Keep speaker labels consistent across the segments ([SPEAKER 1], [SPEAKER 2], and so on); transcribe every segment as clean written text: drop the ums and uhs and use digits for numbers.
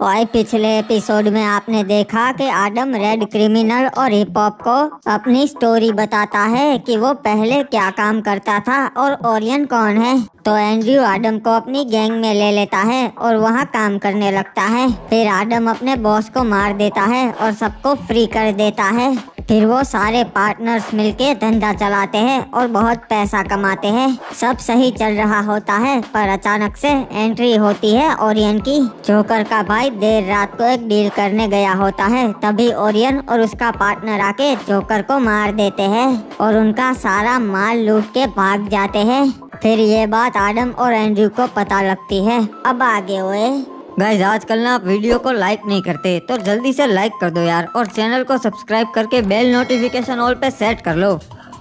[SPEAKER 1] और पिछले एपिसोड में आपने देखा कि आडम रेड क्रिमिनल और हिप हॉप को अपनी स्टोरी बताता है कि वो पहले क्या काम करता था और ओरियन कौन है। तो एंड्रयू आडम को अपनी गैंग में ले लेता है और वहाँ काम करने लगता है। फिर आडम अपने बॉस को मार देता है और सबको फ्री कर देता है। फिर वो सारे पार्टनर्स मिलके धंधा चलाते हैं और बहुत पैसा कमाते हैं। सब सही चल रहा होता है, पर अचानक से एंट्री होती है ओरियन की। जोकर का भाई देर रात को एक डील करने गया होता है, तभी ओरियन और उसका पार्टनर आके जोकर को मार देते हैं और उनका सारा माल लूट के भाग जाते हैं। फिर ये बात आडम और एंड्रयू को पता लगती है। अब आगे हुए
[SPEAKER 2] गाइस, आजकल ना आप वीडियो को लाइक नहीं करते तो जल्दी से लाइक कर दो यार, और चैनल को सब्सक्राइब करके बेल नोटिफिकेशन ऑल पे सेट कर लो।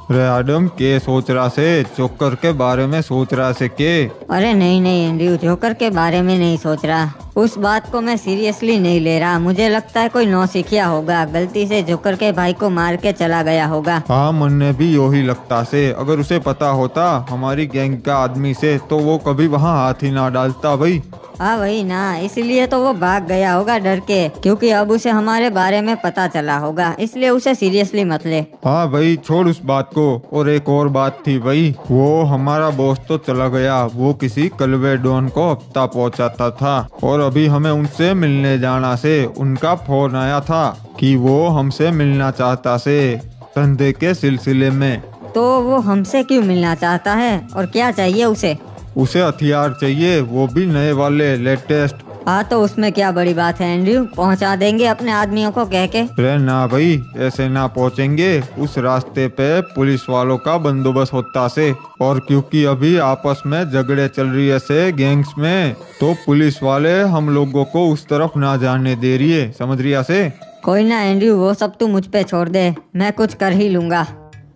[SPEAKER 3] अरे आडम के सोच रहा से? जोकर के बारे में सोच रहा से के?
[SPEAKER 2] अरे नहीं एंड्रयू, जोकर के बारे में नहीं सोच रहा। उस बात को मैं सीरियसली नहीं ले रहा। मुझे लगता है कोई नौसिखिया होगा, गलती से जोकर के भाई को मार के चला गया होगा।
[SPEAKER 3] हाँ, मन भी यही लगता से। अगर उसे पता होता हमारी गैंग का आदमी से, तो वो कभी वहाँ हाथ ही ना डालता भाई।
[SPEAKER 2] हाँ वही ना, इसलिए तो वो भाग गया होगा डर के, क्योंकि अब उसे हमारे बारे में पता चला होगा, इसलिए उसे सीरियसली मत ले।
[SPEAKER 3] हाँ भाई, छोड़ उस बात को। और एक और बात थी भाई, वो हमारा बॉस तो चला गया, वो किसी कलवे डॉन को हफ्ता पहुंचाता था, और अभी हमें उनसे मिलने जाना से उनका फोन आया था कि वो हमसे मिलना चाहता से धंधे के सिलसिले में।
[SPEAKER 2] तो वो हमसे क्यों मिलना चाहता है और क्या चाहिए उसे?
[SPEAKER 3] उसे हथियार चाहिए, वो भी नए वाले, लेटेस्ट।
[SPEAKER 2] हाँ तो उसमें क्या बड़ी बात है एंड्रयू, पहुंचा देंगे अपने आदमियों को कह के।
[SPEAKER 3] अरे ना भाई, ऐसे ना पहुंचेंगे। उस रास्ते पे पुलिस वालों का बंदोबस्त होता से, और क्योंकि अभी आपस में झगड़े चल रही है से गैंग्स में, तो पुलिस वाले हम लोगों को उस तरफ ना जाने दे रही है, समझ रिया से?
[SPEAKER 2] कोई ना एंड्रयू, वो सब तू मुझ पे छोड़ दे, मैं कुछ कर ही लूंगा।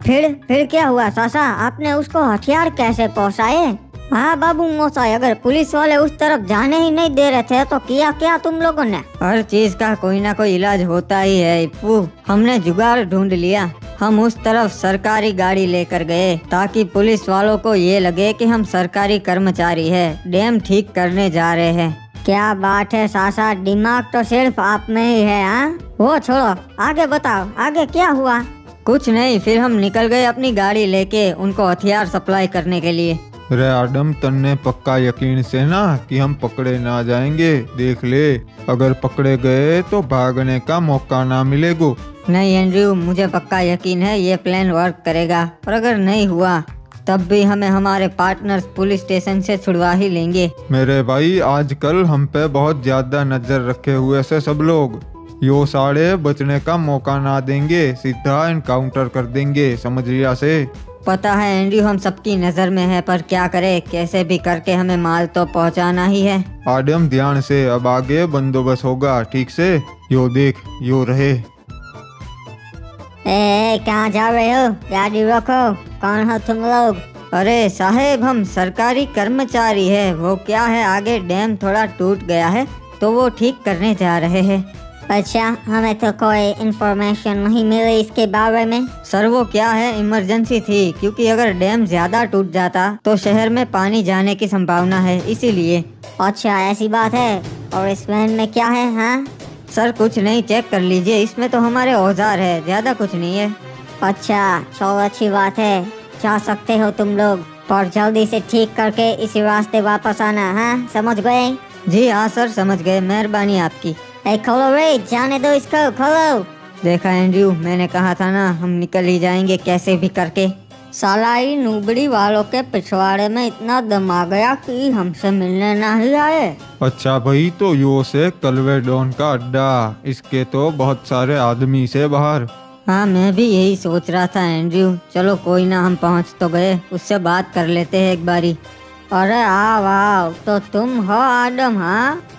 [SPEAKER 1] फिर क्या हुआ सासा? आपने उसको हथियार कैसे पहुँचाए? हाँ बाबू मोसाई, अगर पुलिस वाले उस तरफ जाने ही नहीं दे रहे थे तो किया क्या तुम लोगों ने?
[SPEAKER 2] हर चीज का कोई ना कोई इलाज होता ही है इप्पू। हमने जुगाड़ ढूंढ लिया। हम उस तरफ सरकारी गाड़ी लेकर गए ताकि पुलिस वालों को ये लगे कि हम सरकारी कर्मचारी है, डैम ठीक करने जा रहे हैं।
[SPEAKER 1] क्या बात है सासा, दिमाग तो सिर्फ आप में ही है। हाँ वो छोड़ो, आगे बताओ, आगे क्या हुआ?
[SPEAKER 2] कुछ नहीं, फिर हम निकल गए अपनी गाड़ी लेके उनको हथियार सप्लाई करने के लिए।
[SPEAKER 3] अरे आडम, तन्ने पक्का यकीन से ना कि हम पकड़े ना जाएंगे? देख ले, अगर पकड़े गए तो भागने का मौका ना मिलेगा।
[SPEAKER 2] नहीं एंड्रयू, मुझे पक्का यकीन है ये प्लान वर्क करेगा, और अगर नहीं हुआ तब भी हमें हमारे पार्टनर्स पुलिस स्टेशन से छुड़वा ही लेंगे।
[SPEAKER 3] मेरे भाई, आजकल हम पे बहुत ज्यादा नजर रखे हुए से सब लोग, यो साड़े बचने का मौका ना देंगे, सीधा इनकाउंटर कर देंगे, समझ रिया से?
[SPEAKER 2] पता है एंड्रयू, हम सबकी नजर में है, पर क्या करे, कैसे भी करके हमें माल तो पहुंचाना ही है।
[SPEAKER 3] आडम ध्यान से, अब आगे बंदोबस्त होगा, ठीक से? यो देख, यो रहे।
[SPEAKER 1] कहाँ जा रहे हो? गाड़ी रखो। कौन हो तुम लोग?
[SPEAKER 2] अरे साहेब, हम सरकारी कर्मचारी है। वो क्या है, आगे डैम थोड़ा टूट गया है तो वो ठीक करने जा रहे हैं।
[SPEAKER 1] अच्छा, हमें तो कोई इन्फॉर्मेशन नहीं मिली इसके बारे में।
[SPEAKER 2] सर वो क्या है, इमरजेंसी थी, क्योंकि अगर डैम ज्यादा टूट जाता तो शहर में पानी जाने की संभावना है, इसीलिए।
[SPEAKER 1] अच्छा ऐसी बात है। और इस वैन में क्या है? हाँ
[SPEAKER 2] सर कुछ नहीं, चेक कर लीजिए, इसमें तो हमारे औजार है, ज्यादा कुछ नहीं है।
[SPEAKER 1] अच्छा चलो, अच्छी बात है, जा सकते हो तुम लोग, पर जल्दी से ठीक करके इसी रास्ते वापस आना। हाँ समझ गए?
[SPEAKER 2] जी हाँ सर, समझ गए, मेहरबानी आपकी।
[SPEAKER 1] खोलो रे, जाने दो इसको, खोलो।
[SPEAKER 2] देखा एंड्रयू, मैंने कहा था ना, हम निकल ही जाएंगे कैसे भी करके।
[SPEAKER 1] साला ही नुबड़ी वालों के पिछवाड़े में इतना दम आ गया कि हमसे मिलने ना ही आए।
[SPEAKER 3] अच्छा भाई, तो यो से कलवे डॉन का अड्डा, इसके तो बहुत सारे आदमी से बाहर।
[SPEAKER 2] हाँ मैं भी यही सोच रहा था एंड्रयू, चलो कोई ना, हम पहुँच तो गए, उससे बात कर लेते हैं एक बारी।
[SPEAKER 1] अरे वाह, तो तुम हो आडम?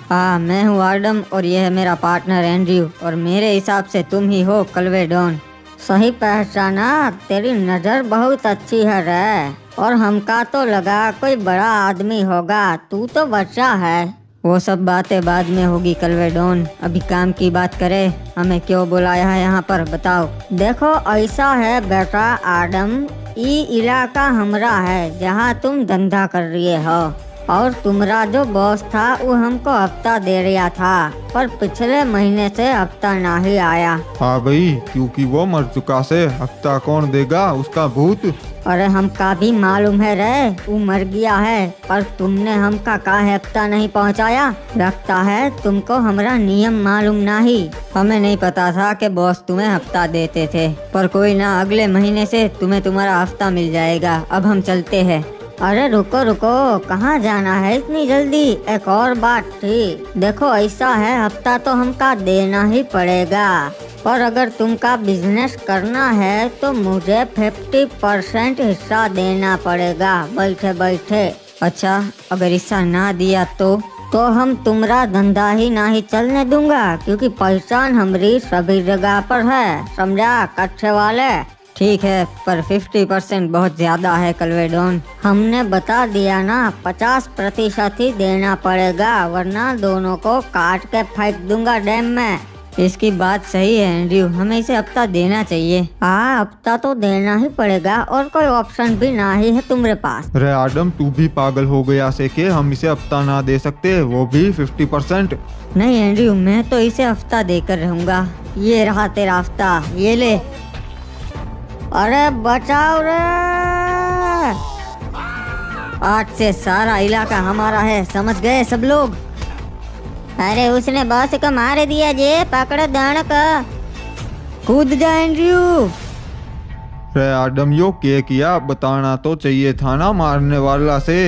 [SPEAKER 2] हाँ मैं हूँ आडम, और ये है मेरा पार्टनर एंड्रयू, और मेरे हिसाब से तुम ही हो कलवे डॉन।
[SPEAKER 1] सही पहचाना, तेरी नजर बहुत अच्छी है रे, और हमका तो लगा कोई बड़ा आदमी होगा, तू तो बच्चा है।
[SPEAKER 2] वो सब बातें बाद में होगी कलवे डॉन, अभी काम की बात करें, हमें क्यों बुलाया है यहाँ पर, बताओ।
[SPEAKER 1] देखो ऐसा है बेटा आडम, ये इलाका हमरा है जहाँ तुम धंधा कर रही हो,
[SPEAKER 2] और तुम्हारा जो बॉस था वो हमको हफ्ता दे रहा था, पर पिछले महीने से हफ्ता नहीं आया।
[SPEAKER 3] हाँ भाई, क्योंकि वो मर चुका से हफ्ता कौन देगा, उसका भूत।
[SPEAKER 2] अरे हमका भी मालूम है रे, वो मर गया है, पर तुमने हमका काहे हफ्ता नहीं पहुंचाया। लगता है तुमको हमारा नियम मालूम नहीं। हमें नहीं पता था कि बॉस तुम्हें हफ्ता देते थे, पर कोई ना, अगले महीने से तुम्हें तुम्हारा हफ्ता मिल जाएगा। अब हम चलते हैं। अरे रुको रुको, कहाँ जाना है इतनी जल्दी? एक और बात थी। देखो ऐसा है, हफ्ता तो हमका देना ही पड़ेगा, पर अगर तुमका बिजनेस करना है तो मुझे 50% हिस्सा देना पड़ेगा बैठे बैठे। अच्छा, अगर हिस्सा ना दिया तो हम तुम्हारा धंधा ही नहीं चलने दूंगा, क्योंकि पहचान हमारी सभी जगह पर है, समझा कच्चे वाले। ठीक है, पर 50% बहुत ज्यादा है कलवेडोन। हमने बता दिया ना, 50% ही देना पड़ेगा, वरना दोनों को काट के फेंक दूंगा डैम में। इसकी बात सही है एंड्रयू, हमें इसे हफ्ता देना चाहिए। हाँ, हफ्ता तो देना ही पड़ेगा, और कोई ऑप्शन भी नहीं है तुम्हारे पास।
[SPEAKER 3] अरे आडम, तू भी पागल हो गया से के हम इसे हफ्ता ना दे सकते, वो भी 50%।
[SPEAKER 2] नहीं एंड्रयू, मैं तो इसे हफ्ता देकर रहूंगा। ये रहा तेरा हफ्ता, ये ले। अरे बचाओ रे, आज से सारा इलाका हमारा है, समझ गए सब लोग?
[SPEAKER 1] अरे उसने बॉस को मार दिया जे, पकड़ो दाण का।
[SPEAKER 2] कूद जा एंड्रयू।
[SPEAKER 3] अरे आडम, यो क्या किया, बताना तो चाहिए था ना मारने वाला से।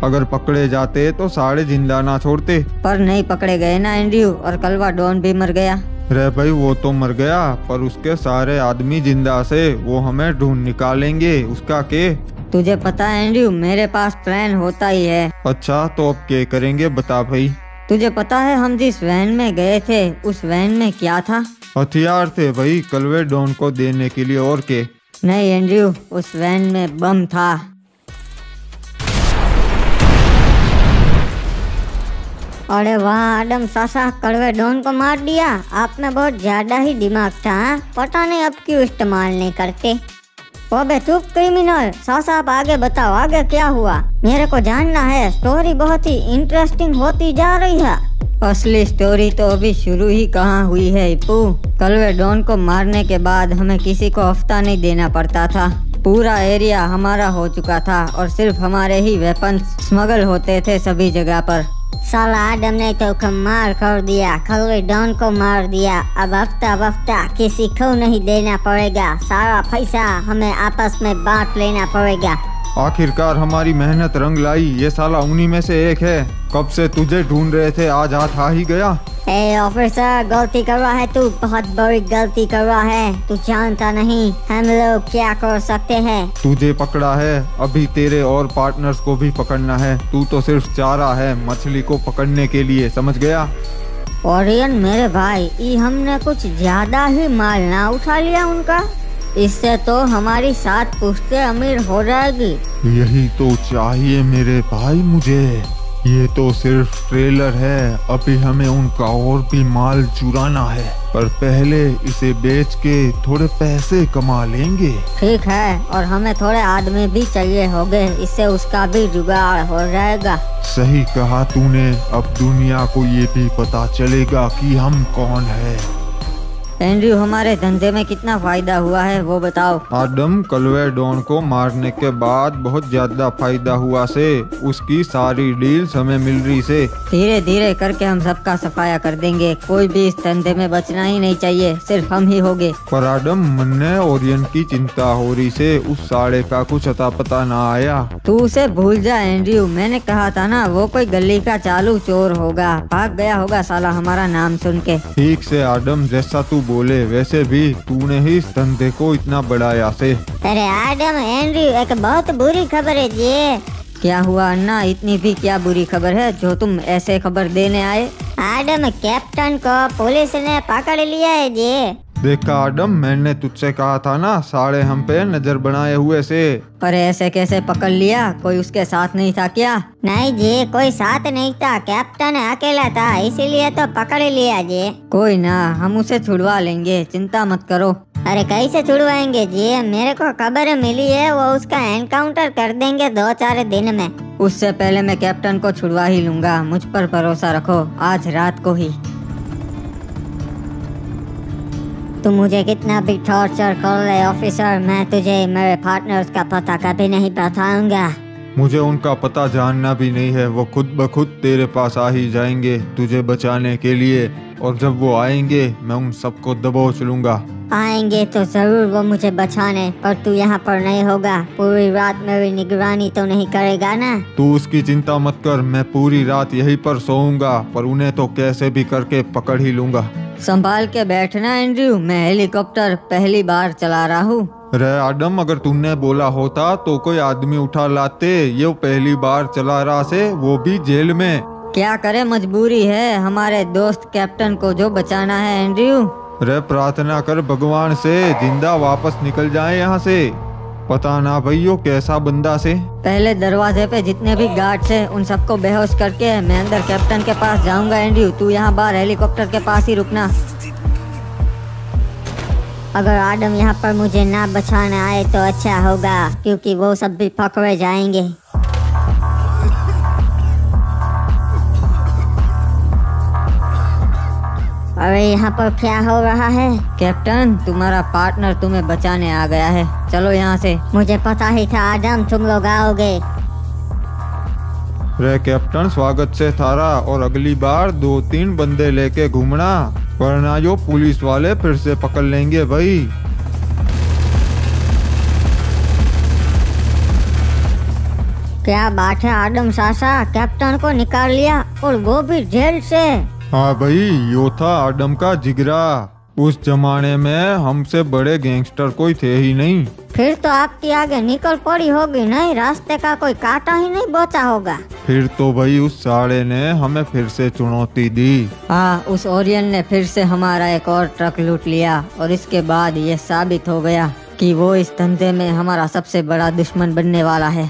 [SPEAKER 3] अगर पकड़े जाते तो सारे जिंदा ना छोड़ते।
[SPEAKER 2] पर नहीं पकड़े गए ना एंड्रयू, और कलवा डॉन भी मर गया।
[SPEAKER 3] रे भाई, वो तो मर गया, पर उसके सारे आदमी जिंदा से, वो हमें ढूंढ निकालेंगे। उसका के?
[SPEAKER 2] तुझे पता है एंड्रयू, मेरे पास प्लान होता ही है।
[SPEAKER 3] अच्छा, तो अब क्या करेंगे, बता भाई।
[SPEAKER 2] तुझे पता है हम जिस वैन में गए थे, उस वैन में क्या था?
[SPEAKER 3] हथियार थे भाई, कलवे डॉन को देने के लिए, और के?
[SPEAKER 2] नहीं एंड्रयू, उस वैन में बम था।
[SPEAKER 1] अरे वाह आडम सासा, कड़वे डॉन को मार दिया। आप में बहुत ज्यादा ही दिमाग था, हाँ? पता नहीं अब क्यों इस्तेमाल नहीं करते। ओबे चुप क्रिमिनल, सासा आप आगे बताओ, आगे क्या हुआ? मेरे को जानना है, स्टोरी बहुत ही इंटरेस्टिंग होती जा रही है।
[SPEAKER 2] असली स्टोरी तो अभी शुरू ही कहाँ हुई है इप्पू। कलवे डॉन को मारने के बाद हमें किसी को हफ्ता नहीं देना पड़ता था। पूरा एरिया हमारा हो चुका था, और सिर्फ हमारे ही वेपन्स स्मगल होते थे सभी जगह पर।
[SPEAKER 1] साला आदम ने तो कमाल कर दिया, कलवे डॉन को मार दिया। अब हफ्ता किसी को नहीं देना पड़ेगा, सारा पैसा हमें आपस में बांट लेना पड़ेगा।
[SPEAKER 3] आखिरकार हमारी मेहनत रंग लाई, ये साला उन्हीं में से एक है। कब से तुझे ढूंढ रहे थे, आज हाथ आ ही गया।
[SPEAKER 1] ए ऑफिसर, गलती कर रहा है तू, बहुत बड़ी गलती कर रहा है। तू जानता नहीं हम लोग क्या कर सकते हैं।
[SPEAKER 3] तुझे पकड़ा है, अभी तेरे और पार्टनर्स को भी पकड़ना है। तू तो सिर्फ चारा है मछली को पकड़ने के लिए, समझ गया?
[SPEAKER 1] ओरियन मेरे भाई, ये हमने कुछ ज्यादा ही माल ना उठा लिया उनका? इससे तो हमारी 7 पुश्तें अमीर हो जाएगी।
[SPEAKER 3] यही तो चाहिए मेरे भाई मुझे। ये तो सिर्फ ट्रेलर है, अभी हमें उनका और भी माल चुराना है, पर पहले इसे बेच के थोड़े पैसे कमा लेंगे।
[SPEAKER 1] ठीक है, और हमें थोड़े आदमी भी चाहिए होंगे, इससे उसका भी जुगाड़ हो जाएगा।
[SPEAKER 3] सही कहा तूने, अब दुनिया को ये भी पता चलेगा कि हम कौन है।
[SPEAKER 2] एंड्रयू, हमारे धंधे में कितना फायदा हुआ है वो बताओ।
[SPEAKER 3] आदम, कलवे डॉन को मारने के बाद बहुत ज्यादा फायदा हुआ से, उसकी सारी डील्स हमें मिल रही से।
[SPEAKER 2] धीरे धीरे करके हम सबका सफाया कर देंगे, कोई भी इस धंधे में बचना ही नहीं चाहिए, सिर्फ हम ही होंगे।
[SPEAKER 3] पर आदम, मन्ने ओरियन की चिंता हो रही से, उस साड़े का कुछ अता पता ना आया।
[SPEAKER 2] तू उसे भूल जा एंड्रयू, मैंने कहा था ना, वो कोई गली का चालू चोर होगा, भाग गया होगा साला हमारा नाम सुन के।
[SPEAKER 3] ठीक से आदम, जैसा तू बोले, वैसे भी तूने ही इस धंधे को इतना बढ़ाया से।
[SPEAKER 1] अरे आडम, एंड्रयू, एक बहुत बुरी खबर है जी।
[SPEAKER 2] क्या हुआ अन्ना, इतनी भी क्या बुरी खबर है जो तुम ऐसे खबर देने आए?
[SPEAKER 1] आडम, कैप्टन को पुलिस ने पकड़ लिया है जी।
[SPEAKER 3] देखा आडम, मैंने तुझसे कहा था ना, साड़े हम पे नजर बनाए हुए से।
[SPEAKER 2] पर ऐसे कैसे पकड़ लिया, कोई उसके साथ नहीं था क्या?
[SPEAKER 1] नहीं जी, कोई साथ नहीं था, कैप्टन अकेला था, इसीलिए तो पकड़ लिया जी।
[SPEAKER 2] कोई ना, हम उसे छुड़वा लेंगे, चिंता मत करो।
[SPEAKER 1] अरे कैसे छुड़वाएंगे जी, मेरे को खबर मिली है वो उसका एनकाउंटर कर देंगे 2-4 दिन में।
[SPEAKER 2] उससे पहले मैं कैप्टन को छुड़वा ही लूंगा, मुझ पर भरोसा रखो, आज रात को ही।
[SPEAKER 1] तू मुझे कितना भी टॉर्चर कर ले ऑफिसर, मैं तुझे मेरे पार्टनर्स का पता कभी नहीं बताऊंगा।
[SPEAKER 3] मुझे उनका पता जानना भी नहीं है, वो खुद ब खुद तेरे पास आ ही जाएंगे तुझे बचाने के लिए, और जब वो आएंगे मैं उन सबको दबोच लूंगा।
[SPEAKER 1] आएंगे तो जरूर वो मुझे बचाने, पर तू यहाँ पर नहीं होगा। पूरी रात मेरी निगरानी तो नहीं करेगा ना?
[SPEAKER 3] तू उसकी चिंता मत कर, मैं पूरी रात यहीं पर सोऊंगा, पर उन्हें तो कैसे भी करके पकड़ ही लूंगा।
[SPEAKER 2] संभाल के बैठना एंड्रयू, मैं हेलीकॉप्टर पहली बार चला रहा हूँ।
[SPEAKER 3] रे आदम, अगर तूने बोला होता तो कोई आदमी उठा लाते, ये पहली बार चला रहा से, वो भी जेल में।
[SPEAKER 2] क्या करे, मजबूरी है, हमारे दोस्त कैप्टन को जो बचाना है एंड्रयू।
[SPEAKER 3] रे प्रार्थना कर भगवान से जिंदा वापस निकल जाए यहाँ से, पता ना भैया कैसा बंदा से।
[SPEAKER 2] पहले दरवाजे पे जितने भी गार्ड्स हैं उन सबको बेहोश करके मैं अंदर कैप्टन के पास जाऊंगा। एंड्रयू तू यहाँ बाहर हेलीकॉप्टर के पास ही रुकना।
[SPEAKER 1] अगर आदम यहाँ पर मुझे ना बचाना आए तो अच्छा होगा, क्योंकि वो सब भी पकड़े जाएंगे। अरे यहाँ पर क्या हो रहा है?
[SPEAKER 2] कैप्टन तुम्हारा पार्टनर तुम्हें बचाने आ गया है, चलो यहाँ से।
[SPEAKER 1] मुझे पता ही था आदम तुम लोग आओगे।
[SPEAKER 3] रे कैप्टन, स्वागत से थारा, और अगली बार 2-3 बंदे लेके घूमना, वरना जो पुलिस वाले फिर से पकड़ लेंगे भाई।
[SPEAKER 1] क्या बात है आदम सासा, कैप्टन को निकाल लिया और वो भी जेल से।
[SPEAKER 3] हाँ भाई, यो था आदम का जिगरा। उस जमाने में हमसे बड़े गैंगस्टर कोई थे ही नहीं।
[SPEAKER 1] फिर तो आपकी आगे निकल पड़ी होगी, नहीं रास्ते का कोई कांटा ही नहीं बचा होगा।
[SPEAKER 3] फिर तो भाई उस साले ने हमें फिर से चुनौती दी।
[SPEAKER 2] हाँ, उस ओरियन ने फिर से हमारा एक और ट्रक लूट लिया, और इसके बाद ये साबित हो गया कि वो इस धंधे में हमारा सबसे बड़ा दुश्मन बनने वाला है।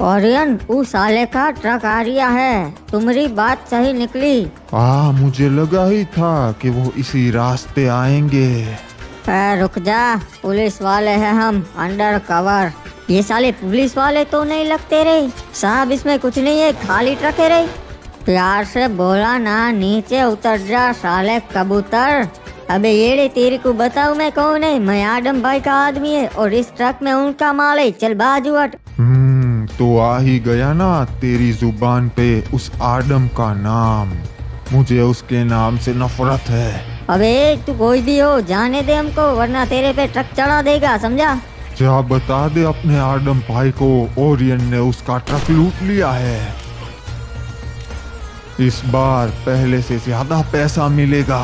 [SPEAKER 1] ओरियन, उस साले का ट्रक आ रिया है, तुम्हारी बात सही निकली।
[SPEAKER 3] मुझे लगा ही था कि वो इसी रास्ते आएंगे।
[SPEAKER 1] रुक जा, पुलिस वाले हैं हम, अंडर कवर। ये साले पुलिस वाले तो नहीं लगते रे साहब, इसमें कुछ नहीं है, खाली ट्रक है रे। प्यार से बोला ना, नीचे उतर जा साले कबूतर। अबे येड़े तेरे को बताऊं मैं कौन है? मैं आदम भाई का आदमी है और इस ट्रक में उनका माल है, चल बाजू हट।
[SPEAKER 3] तो आ ही गया ना तेरी जुबान पे उस आदम का नाम, मुझे उसके नाम से नफरत है।
[SPEAKER 1] अबे तू कोई भी हो, जाने दे हमको, वरना तेरे पे ट्रक चढ़ा देगा, समझा?
[SPEAKER 3] जा बता दे अपने आदम भाई को ओरियन ने उसका ट्रक लूट लिया है। इस बार पहले से ज्यादा पैसा मिलेगा।